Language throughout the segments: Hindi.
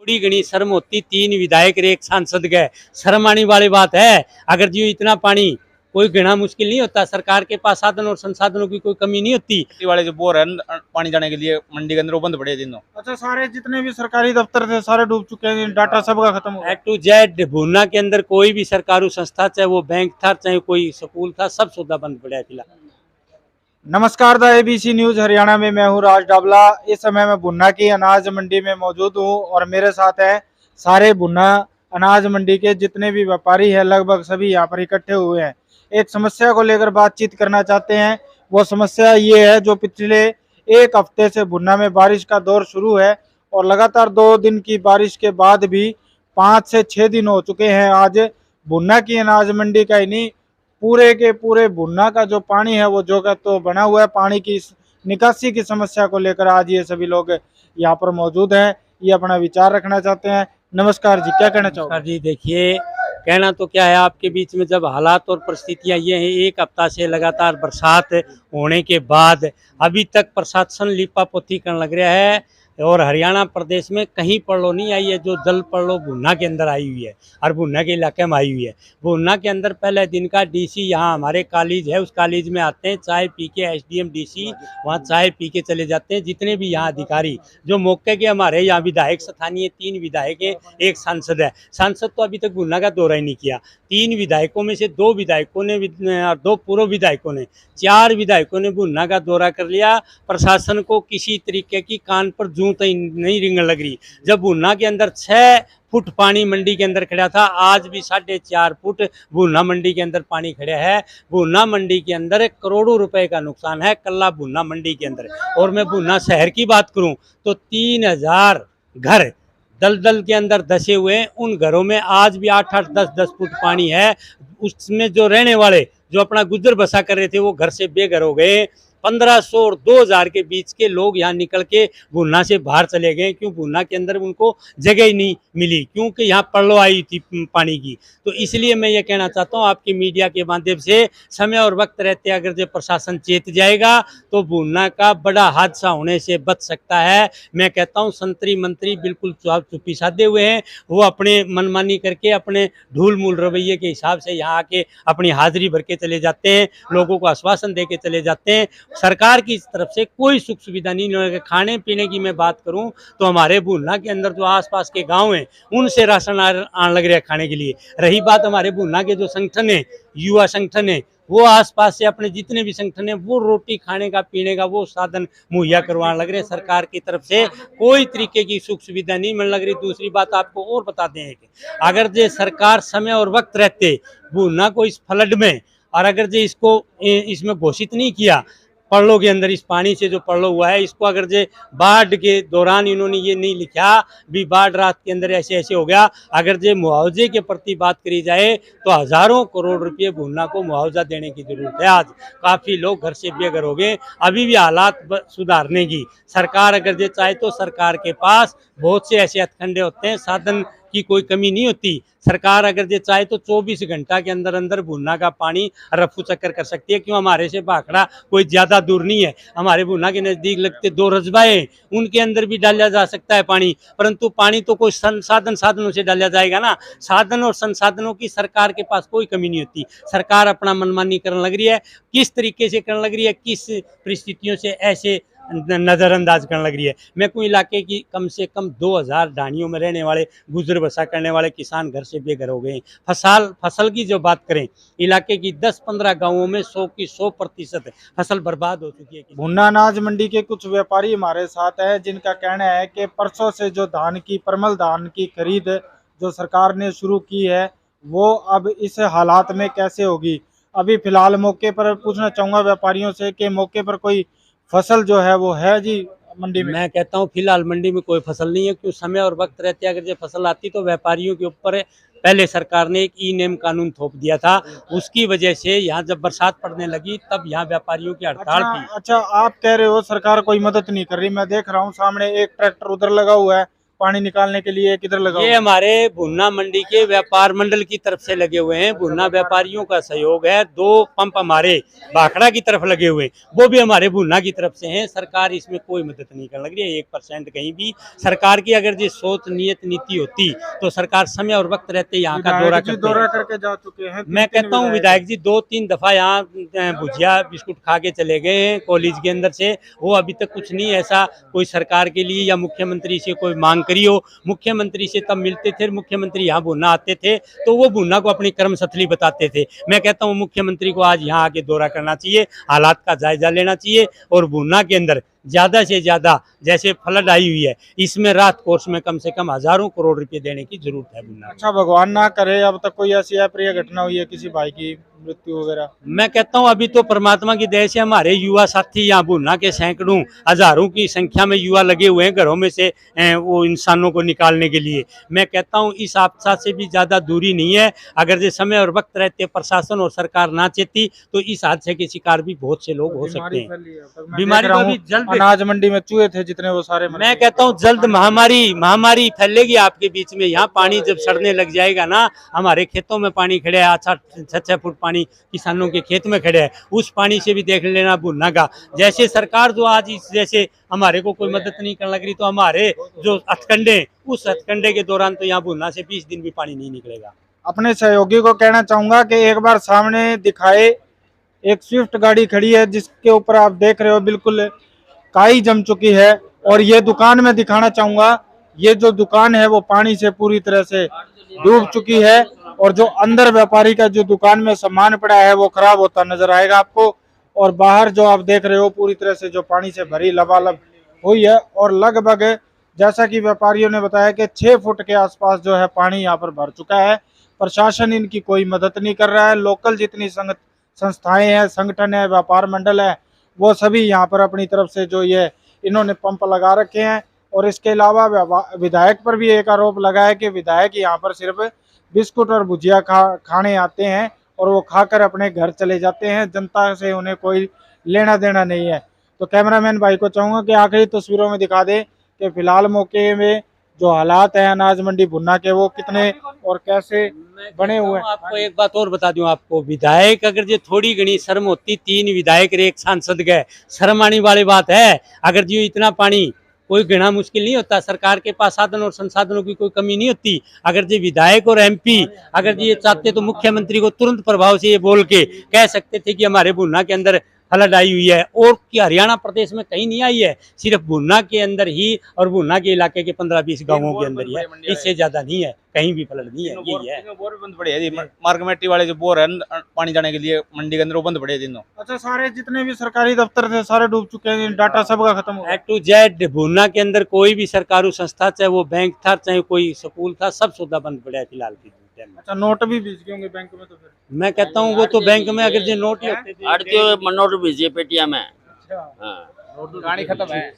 थोड़ी घनी शर्म होती, 3 विधायक एक सांसद गए, शर्म आने वाली बात है। अगर जी इतना पानी कोई गिना मुश्किल नहीं होता, सरकार के पास साधन और संसाधनों की कोई कमी नहीं होती। वाले जो बोर है पानी जाने के लिए मंडी के अंदर वो बंद पड़े हैं दिनों। अच्छा, सारे जितने भी सरकारी दफ्तर थे सारे डूब चुके हैं, डाटा सबका खत्म हो ए गया। टू जेड भूना के अंदर कोई भी सरकारी संस्था, चाहे वो बैंक था चाहे कोई स्कूल था, सब सुविधा बंद पड़ा है फिलहाल। नमस्कार, द एबीसी न्यूज हरियाणा में मैं हूं राज डाबला। इस समय मैं भुन्ना की अनाज मंडी में मौजूद हूं और मेरे साथ है सारे भुन्ना अनाज मंडी के जितने भी व्यापारी हैं, लगभग सभी यहाँ पर इकट्ठे हुए हैं। एक समस्या को लेकर बातचीत करना चाहते हैं। वो समस्या ये है, जो पिछले एक हफ्ते से भुन्ना में बारिश का दौर शुरू है और लगातार 2 दिन की बारिश के बाद भी 5 से 6 दिन हो चुके हैं। आज भुन्ना की अनाज मंडी का ही नहीं, पूरे के पूरे भुन्ना का जो पानी है वो जो तो बना हुआ है। पानी की निकासी की समस्या को लेकर आज ये सभी लोग यहाँ पर मौजूद हैं, ये अपना विचार रखना चाहते हैं। नमस्कार जी, क्या कहना चाहोगे? जी देखिए, कहना तो क्या है, आपके बीच में जब हालात और परिस्थितियां ये हैं, एक हफ्ता से लगातार बरसात होने के बाद अभी तक प्रशासन लिपा पोती करने लग रहा है और हरियाणा प्रदेश में कहीं पड़लो नहीं आई है। जो जल पड़लो भुन्ना के अंदर आई हुई है और भुन्ना के इलाके में आई हुई है। भुन्ना के अंदर पहले दिन का डीसी यहाँ हमारे कॉलेज है, उस कॉलेज में आते हैं, चाय पी के एसडीएम डीसी वहाँ चाय पी के चले जाते हैं। जितने भी यहाँ अधिकारी जो मौके के हमारे यहाँ विधायक स्थानीय 3 विधायक हैं, एक सांसद है। सांसद तो अभी तक भुन्ना का दौरा ही नहीं किया। 3 विधायकों में से 2 विधायकों ने और 2 पूर्व विधायकों ने, 4 विधायकों ने भुन्ना का दौरा कर लिया। प्रशासन को किसी तरीके की कान पर जूं तक नहीं रिंगने लग रही। जब भुन्ना के अंदर 6 फुट पानी मंडी के अंदर खड़ा था, आज भी 4.5 फुट भुन्ना मंडी के अंदर पानी खड़ा है। भुन्ना मंडी के अंदर करोड़ों रुपए का नुकसान है कल्ला भुन्ना मंडी के अंदर। और मैं भुन्ना शहर की बात करूं तो 3000 घर दलदल के अंदर धसे हुए हैं। उन घरों में आज भी 8-8, 10-10 फुट पानी है। उसमें जो रहने वाले जो अपना गुजर बसा कर रहे थे वो घर से बेघर हो गए। 1500 और 2000 के बीच के लोग यहाँ निकल के भुन्ना से बाहर चले गए, क्यों भुन्ना के अंदर उनको जगह ही नहीं मिली, क्योंकि यहाँ पड़लो आई थी पानी की। तो इसलिए मैं ये कहना चाहता हूँ आपके मीडिया के माध्यम से, समय और वक्त रहते अगर जो प्रशासन चेत जाएगा तो भुन्ना का बड़ा हादसा होने से बच सकता है। मैं कहता हूँ संतरी मंत्री बिल्कुल चुप्पी साधे हुए हैं। वो अपने मनमानी करके अपने ढूल मूल रवैये के हिसाब से यहाँ आके अपनी हाजिरी भर के चले जाते हैं, लोगों को आश्वासन दे के चले जाते हैं। सरकार की तरफ से कोई सुख सुविधा नहीं है। खाने पीने की मैं बात करूं तो हमारे भुन्ना के अंदर जो आसपास के गांव हैं उनसे राशन आने लग रहा है खाने के लिए। रही बात हमारे भुन्ना के जो संगठन है, युवा संगठन है, वो आसपास से अपने जितने भी संगठन है वो रोटी खाने का पीने का वो साधन मुहैया करवाने लग रहे हैं। सरकार की तरफ से कोई तरीके की सुख सुविधा नहीं मिलने लग रही। दूसरी बात आपको और बता दें कि अगर जो सरकार समय और वक्त रहते भुन्ना को इस फ्लड में, और अगर जो इसको इसमें घोषित नहीं किया, पड़लो के अंदर इस पानी से जो पड़लो हुआ है, इसको अगर जे बाढ़ के दौरान इन्होंने ये नहीं लिखा भी बाढ़ रात के अंदर ऐसे ऐसे हो गया, अगर जे मुआवजे के प्रति बात करी जाए तो हजारों करोड़ रुपए भुन्ना को मुआवजा देने की जरूरत है। आज काफ़ी लोग घर से बेघर हो गए। अभी भी हालात सुधारने की सरकार अगर जे चाहे तो सरकार के पास बहुत से ऐसे हथकंडे होते हैं, साधन की कोई कमी नहीं होती। सरकार अगर जे चाहे तो 24 घंटा के अंदर अंदर भुन्ना का पानी रफू चक्कर कर सकती है। क्यों, हमारे से भाखड़ा कोई ज़्यादा दूर नहीं है। हमारे भुन्ना के नज़दीक लगते 2 रजबाए, उनके अंदर भी डाला जा सकता है पानी। परंतु पानी तो कोई साधनों से डाला जाएगा ना। साधन और संसाधनों की सरकार के पास कोई कमी नहीं होती। सरकार अपना मनमानी करने लग रही है। किस तरीके से करने लग रही है, किस परिस्थितियों से ऐसे नज़रअंदाज करने लग रही है। मैं कोई इलाके की कम से कम 2000 ढाणियों में रहने वाले गुजर बसा करने वाले किसान घर से बेघर हो गए। फसल की जो बात करें, इलाके की 10-15 गांवों में 100 की 100% फसल बर्बाद हो चुकी है। भुन्ना अनाज मंडी के कुछ व्यापारी हमारे साथ है, जिनका कहना है कि परसों से जो परमल धान की खरीद जो सरकार ने शुरू की है वो अब इस हालात में कैसे होगी। अभी फिलहाल मौके पर पूछना चाहूंगा व्यापारियों से कि मौके पर कोई फसल जो है वो है जी मंडी में? मैं कहता हूँ फिलहाल मंडी में कोई फसल नहीं है, क्यों समय और वक्त रहते अगर ये फसल आती तो व्यापारियों के ऊपर पहले सरकार ने एक ई-नेम कानून थोप दिया था। उसकी वजह से यहाँ जब बरसात पड़ने लगी तब यहाँ व्यापारियों की हड़ताल थी। अच्छा, आप कह रहे हो सरकार कोई मदद नहीं कर रही। मैं देख रहा हूँ सामने एक ट्रैक्टर उधर लगा हुआ है, पानी निकालने के लिए किधर लगा ये हुआ है? हमारे भुन्ना मंडी के व्यापार मंडल की तरफ से लगे हुए हैं। भुन्ना व्यापारियों का सहयोग है। 2 पंप हमारे भाखड़ा की तरफ लगे हुए हैं, वो भी हमारे भुन्ना की तरफ से हैं। सरकार इसमें कोई मदद नहीं कर लग रही है 1% कहीं भी। सरकार की अगर ये सोच नियत नीति होती तो सरकार समय और वक्त रहते यहाँ का दौरा विधायक जी करते। दौरा करके जा चुके हैं। मैं तीन कहता हूँ विधायक जी 2-3 दफा यहाँ भुजिया बिस्कुट खा के चले गए हैं कॉलेज के अंदर से। वो अभी तक कुछ नहीं ऐसा कोई सरकार के लिए या मुख्यमंत्री से कोई मांग करी हो। मुख्यमंत्री से तब मिलते थे, मुख्यमंत्री यहाँ भुन्ना आते थे तो वो भुन्ना को अपनी कर्मस्थली बताते थे। मैं कहता हूँ मुख्यमंत्री को आज यहाँ आके दौरा करना चाहिए, हालात का जायजा लेना चाहिए और भुन्ना के अंदर ज्यादा से ज्यादा जैसे फ्लड आई हुई है इसमें राहत कोर्स में कम से कम हजारों करोड़ रुपए देने की जरूरत है भुन्ना। अच्छा भगवान ना करे अब तक कोई ऐसी अप्रिय घटना हुई है किसी भाई की मृत्यु वगैरह? मैं कहता हूं अभी तो परमात्मा की दया से हमारे युवा साथी यहाँ भुन्ना के सैकड़ों हजारों की संख्या में युवा लगे हुए हैं घरों में से वो इंसानों को निकालने के लिए। मैं कहता हूं इस हादसा से भी ज्यादा दूरी नहीं है। अगर ये समय और वक्त रहते प्रशासन और सरकार ना चेती तो इस हादसे के शिकार भी बहुत से लोग हो सकते हैं। बीमारी को भी जल्द अनाज मंडी में चूहे थे जितने वो सारे मर मैं गए। कहता हूँ जल्द महामारी फैलेगी आपके बीच में। यहाँ पानी जब सड़ने लग जाएगा ना, हमारे खेतों में पानी खड़े है 6 फुट पानी किसानों के खेत में खड़े है, उस पानी से भी देख लेना भुन्ना का। जैसे सरकार जो आज इस जैसे हमारे को कोई मदद नहीं करने लग रही तो हमारे जो हथकंडे उस हथकंडे के दौरान तो यहाँ भुन्ना से 20 दिन भी पानी नहीं निकलेगा। अपने सहयोगी को कहना चाहूंगा कि एक बार सामने दिखाए एक स्विफ्ट गाड़ी खड़ी है जिसके ऊपर आप देख रहे हो बिल्कुल काई जम चुकी है। और ये दुकान में दिखाना चाहूंगा, ये जो दुकान है वो पानी से पूरी तरह से डूब चुकी है और जो अंदर व्यापारी का जो दुकान में सामान पड़ा है वो खराब होता नजर आएगा आपको। और बाहर जो आप देख रहे हो पूरी तरह से जो पानी से भरी लबालब हुई है और लगभग जैसा कि व्यापारियों ने बताया कि 6 फुट के आसपास जो है पानी यहाँ पर भर चुका है। प्रशासन इनकी कोई मदद नहीं कर रहा है। लोकल जितनी संस्थाएं हैं, संगठन है, व्यापार मंडल है, वो सभी यहाँ पर अपनी तरफ से जो ये इन्होंने पंप लगा रखे हैं। और इसके अलावा विधायक पर भी एक आरोप लगा है कि विधायक यहाँ पर सिर्फ बिस्कुट और भुजिया खाने आते हैं और वो खाकर अपने घर चले जाते हैं। जनता से उन्हें कोई लेना देना नहीं है। तो कैमरामैन भाई को चाहूंगा कि आखिरी तस्वीरों में दिखा दे कि फिलहाल मौके में जो हालात हैं अनाज मंडी भुन्ना के वो कितने और कैसे बने हुए हैं। आपको एक बात और बता दूं, आपको विधायक अगर ये थोड़ी घनी शर्म होती 3 विधायक रे एक सांसद गए, शर्म आने वाली बात है। अगर जो इतना पानी कोई गिना मुश्किल नहीं होता, सरकार के पास साधन और संसाधनों की कोई कमी नहीं होती। अगर जो विधायक और एमपी अगर ये चाहते तो मुख्यमंत्री को तुरंत प्रभाव से ये बोल के कह सकते थे कि हमारे भुन्ना के अंदर फ्लड आई हुई है और कि हरियाणा प्रदेश में कहीं नहीं आई है, सिर्फ भुन्ना के अंदर ही और भुन्ना के इलाके के 15-20 गांवों के अंदर ही है, इससे ज्यादा नहीं है, कहीं भी फ्लड नहीं है। यही है। बोर भी बंद पड़े हैं जी, मार्केट वाले जो बोर है पानी जाने के लिए मंडी के अंदर वो बंद पड़े हैं दिनों। अच्छा, सारे जितने भी सरकारी दफ्तर थे सारे डूब चुके हैं, डाटा सबका खत्म हो गया। A to Z भुन्ना के अंदर कोई भी सरकारी संस्था, चाहे वो बैंक था चाहे कोई स्कूल था, सब सुविधा बंद पड़ा है फिलहाल की। अच्छा, नोट भी भेज गए होंगे बैंक में तो फिर? मैं कहता हूँ वो तो बैंक में अगर जो नोट ही होते थे आड़तियों नोट भेजिए पेटिया में। गाड़ी खत्म है।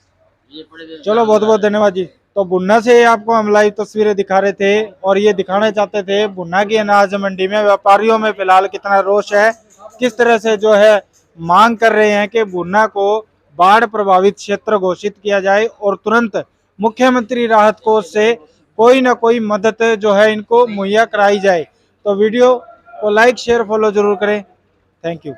चलो बहुत बहुत धन्यवाद जी। तो भुन्ना से आपको हम लाइव तस्वीरें दिखा रहे थे और ये दिखाना चाहते थे भुन्ना की अनाज मंडी में व्यापारियों में फिलहाल कितना रोष है, किस तरह से जो है मांग कर रहे हैं कि भुन्ना को बाढ़ प्रभावित क्षेत्र घोषित किया जाए और तुरंत मुख्यमंत्री राहत कोष से कोई ना कोई मदद जो है इनको मुहैया कराई जाए। तो वीडियो को लाइक शेयर फॉलो जरूर करें। Thank you.